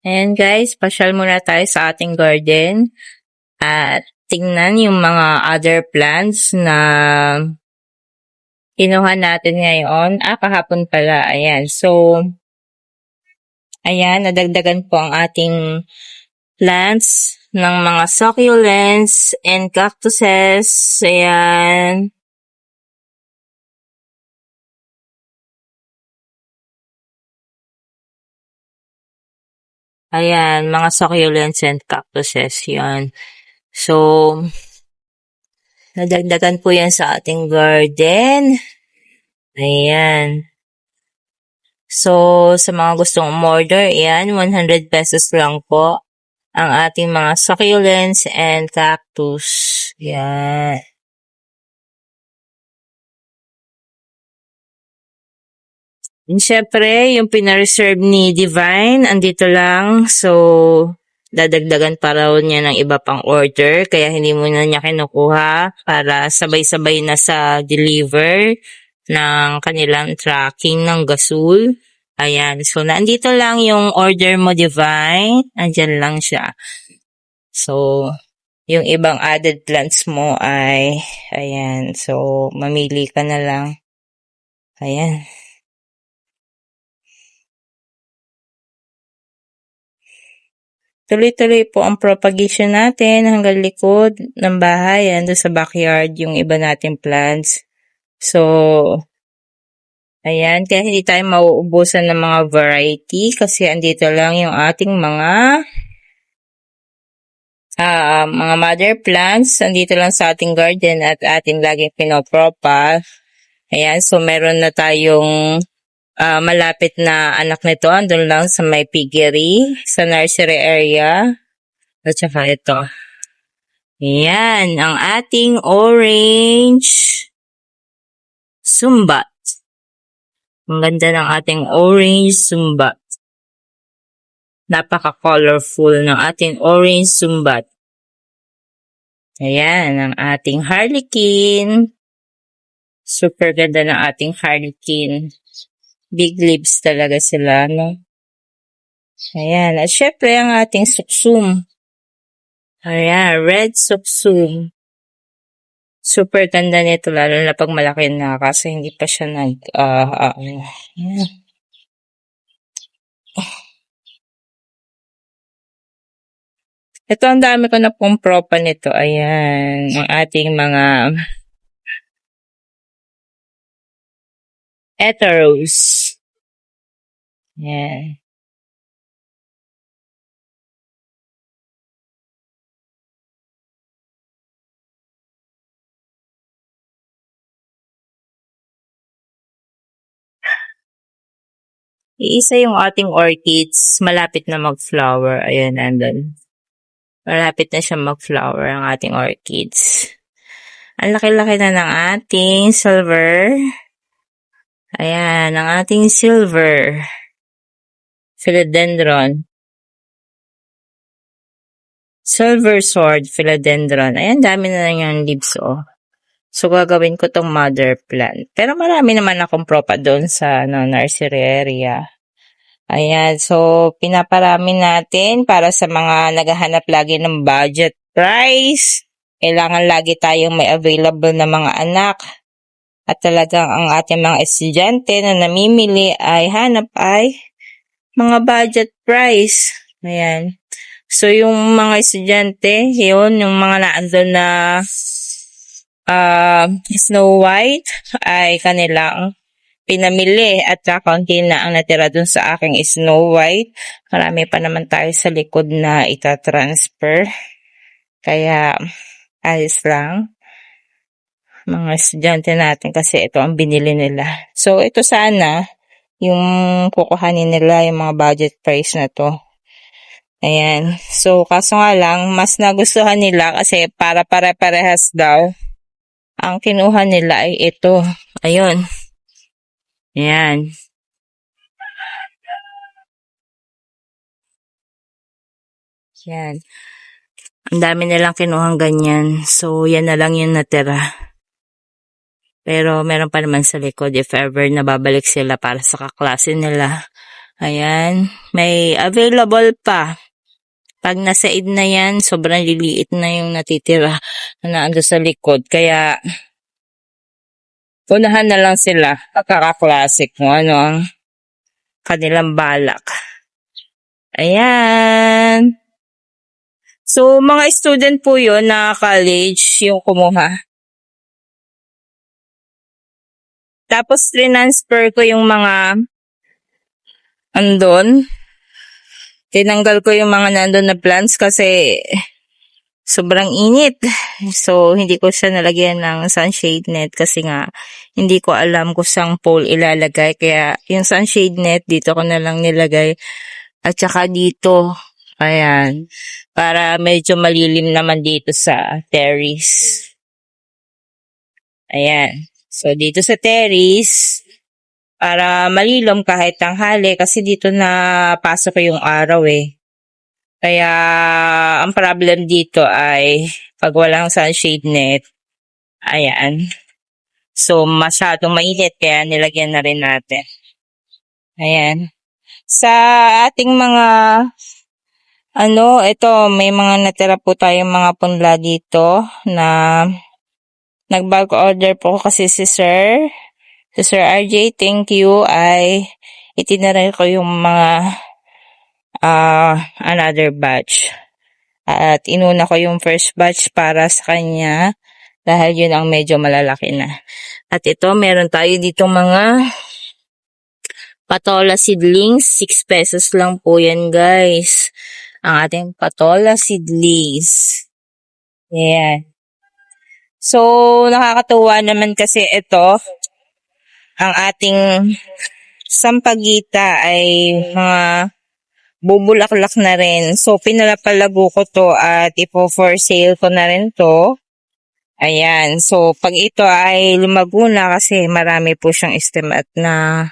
Ayan guys, pasyal muna tayo sa ating garden at tingnan yung mga other plants na kinuha natin ngayon. Kahapon pala. Ayan. So, ayan, nadagdagan po ang ating plants ng mga succulents and cactuses. Ayan. Ayan, mga succulents and cactuses yan. So, nadagdagan po yan sa ating garden. Ayan. So, sa mga gustong umorder, yan, 100 pesos lang po ang ating mga succulents and cactus. Yan. And syempre, yung pinareserve ni Divine, andito lang. So, dadagdagan pa raw niya ng iba pang order. Kaya hindi mo na niya kinukuha para sabay-sabay na sa deliver ng kanilang tracking ng gasol. Ayan. So, nandito lang yung order mo, Divine. Andyan lang siya. So, yung ibang added plants mo ay, ayan. So, mamili ka na lang. Ayan. Tuloy-tuloy po ang propagation natin hanggang likod ng bahay. Ando sa backyard yung iba nating plants. So, ayan. Kaya hindi tayo mauubusan ng mga variety kasi andito lang yung ating mga mother plants. Andito lang sa ating garden at ating laging pinopropal. Ayan. So, meron na tayong malapit na anak nito, andun lang sa may piggery, sa nursery area. At saka ito. Ayan, ang ating orange sumbat. Ang ganda ng ating orange sumbat. Napaka-colorful ng ating orange sumbat. Ayan, ang ating harlequin. Super ganda ng ating harlequin. Big leaves talaga sila, no? Ayan. At syempre, ang ating suksum. Ayan, red suksum. Super ganda nito, lalo na pag malaki na kasi hindi pa siya ayan. Ito, ang dami ko na pong propa nito. Ayan, ang ating mga eteros. Ayan. Iisa yung ating orchids, malapit na mag-flower. Ayan, andun. Malapit na siya mag-flower ang ating orchids. Ang laki-laki na ng ating silver. Ayan, ang ating silver. Philodendron. Silver sword, philodendron. Ayan, dami na lang yung leaves, oh. So, gagawin ko tong mother plant. Pero marami naman akong propa doon sa nursery area. Ayan, so, pinaparami natin para sa mga naghahanap lagi ng budget price. Kailangan lagi tayong may available na mga anak. At talagang ang ating mga estudyante na namimili ay hanap ay mga budget price. Ayan. So, yung mga estudyante, yun, yung mga naandun na Snow White ay kanilang pinamili at kaunti na ang natira dun sa aking Snow White. Marami pa naman tayo sa likod na itatransfer. Kaya, ayos lang. Mga estudyante natin kasi ito ang binili nila. So, ito sana yung kukuhanin nila yung mga budget price na to. Ayan. So, kaso nga lang, mas nagustuhan nila kasi para pare-parehas daw. Ang kinuha nila ay ito. Ayun. Ayan. Ayan. Ang dami nilang kinuhang ganyan. So, yan na lang yung natira. Pero meron pa naman sa likod if ever nababalik sila para sa kaklase nila. Ayan, may available pa. Pag nasa id na yan, sobrang liliit na yung natitira na naando sa likod. Kaya, unahan na lang sila. Kaka-classic kung ano ang kanilang balak. Ayan. So, mga student po yun na college yung kumuha. Tapos, transfer ko yung mga andon. Tinanggal ko yung mga nandun na plants kasi sobrang init. So, hindi ko siya nalagyan ng sunshade net kasi nga hindi ko alam kung saan pole ilalagay. Kaya yung sunshade net, dito ko na lang nilagay. At saka dito, ayan, para medyo malilim naman dito sa terrace. Ayan. So, dito sa terrace, para malilom kahit tanghali kasi dito na pasok yung araw eh. Kaya, ang problem dito ay pag walang sunshade net, ayan. So, masyadong mainit kaya nilagyan na rin natin. Ayan. Sa ating mga, ito, may mga natira po tayong mga punla dito na nag-bulk order po kasi si Sir RJ, thank you, ay itinaray ko yung mga another batch. At inuna ko yung first batch para sa kanya dahil yun ang medyo malalaki na. At ito, meron tayo dito mga patola seedlings. 6 pesos lang po yan, guys. Ang ating patola seedlings. Ayan. So, nakakatuwa naman kasi ito, ang ating sampagita ay mga bubulaklak na rin. So, pinalapalago ko to at ipo-for sale ko na rin to. Ayan. So, pag ito ay lumago na kasi marami po siyang estimate na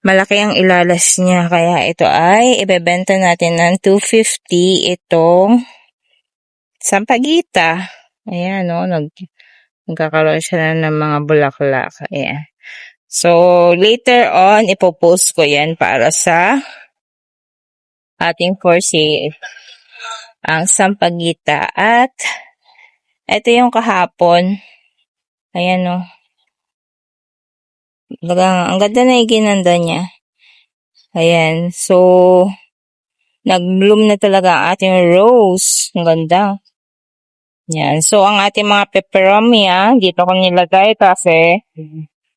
malaki ang ilalas niya. Kaya ito ay ibebenta natin ng 250 itong sampagita. Ayan, no? Nagkakaroon siya ng mga bulaklak. Ayan. So, later on, ipopost ko yan para sa ating for sale. Ang sampagita. At, ito yung kahapon. Ayan, no? Ang ganda na iginanda niya. Ayan. So, nag-bloom na talaga ang ating rose. Ang ganda. Yan. So, ang ating mga peperomia, dito ko nilagay kasi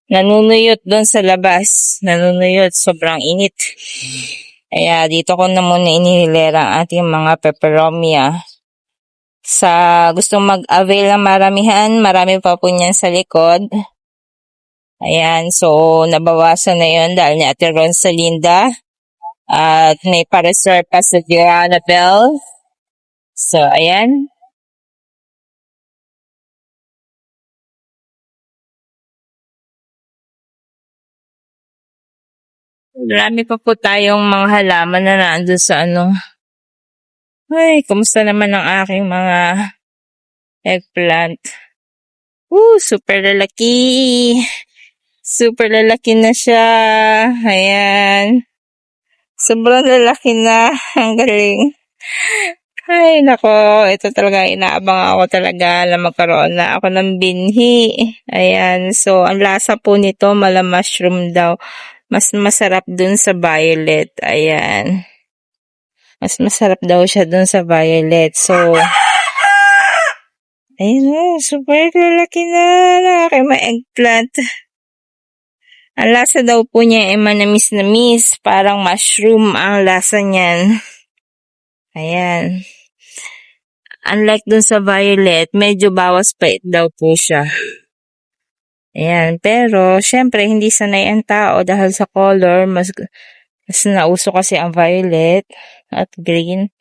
nanunuyot doon sa labas. Nanunuyot. Sobrang init. Kaya, dito ko na muna inihilera ang ating mga peperomia. Sa gustong mag-avail ng maramihan, marami pa po niyan sa likod. Ayan. So, nabawasan na yun dahil ni Ate Ronsalinda. At may pa-reserve pa sa Diana Bell. So, ayan. Marami pa po tayong mga halaman na nandun sa Ay, kumusta naman ang aking mga eggplant? Super lalaki. Super lalaki na siya. Ayan. Sobrang lalaki na. Ang galing. Ay, nako. Ito talaga, inaabang ako talaga na magkaroon na ako ng binhi. Ayan. So, ang lasa po nito, mushroom daw. Mas masarap dun sa violet. Ayan. Mas masarap daw siya dun sa violet. So, ayun na. Super lalaki na. Laki mga eggplant. Ang lasa daw po niya ay manamis-namis. Parang mushroom ang lasa niyan. Ayan. Unlike dun sa violet, medyo bawas pait daw po siya. Ayan. Pero, syempre, hindi sanay ang tao dahil sa color. Mas nauso kasi ang violet at green.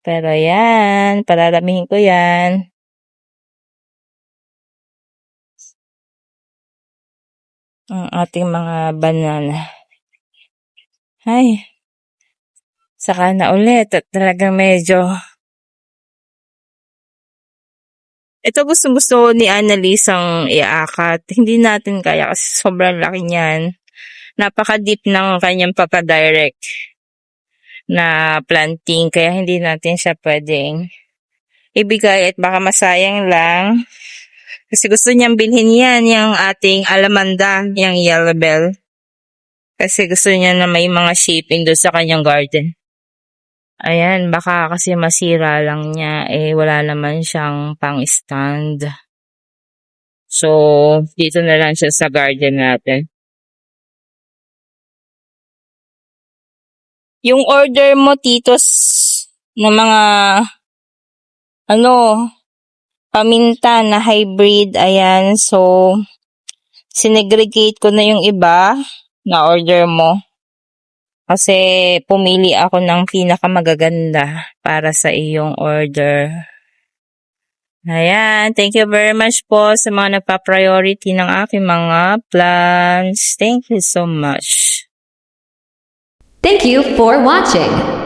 Pero yan, palalamihin ko yan. Ang ating mga banana. Ay, saka na ulit at talagang medyo. Ito gusto ni Annalise ang iaakit. Hindi natin kaya kasi sobrang laki niyan. napaka-deep ng kanyang pagka-direct na planting, kaya hindi natin siya pwedeng ibigay at baka masayang lang. Kasi gusto niyang bilhin yan, yung ating alamanda, yung yellow bell. Kasi gusto niya na may mga shaping doon sa kanyang garden. Ayan, baka kasi masira lang niya, wala naman siyang pang-stand. So, dito na lang siya sa garden natin. Yung order mo, titos, ng mga, paminta na hybrid, ayan. So, sinegregate ko na yung iba na order mo. Kasi pumili ako ng pinakamagaganda para sa iyong order. Ayan, thank you very much po sa mga nagpa-priority ng aking mga plans. Thank you so much. Thank you for watching.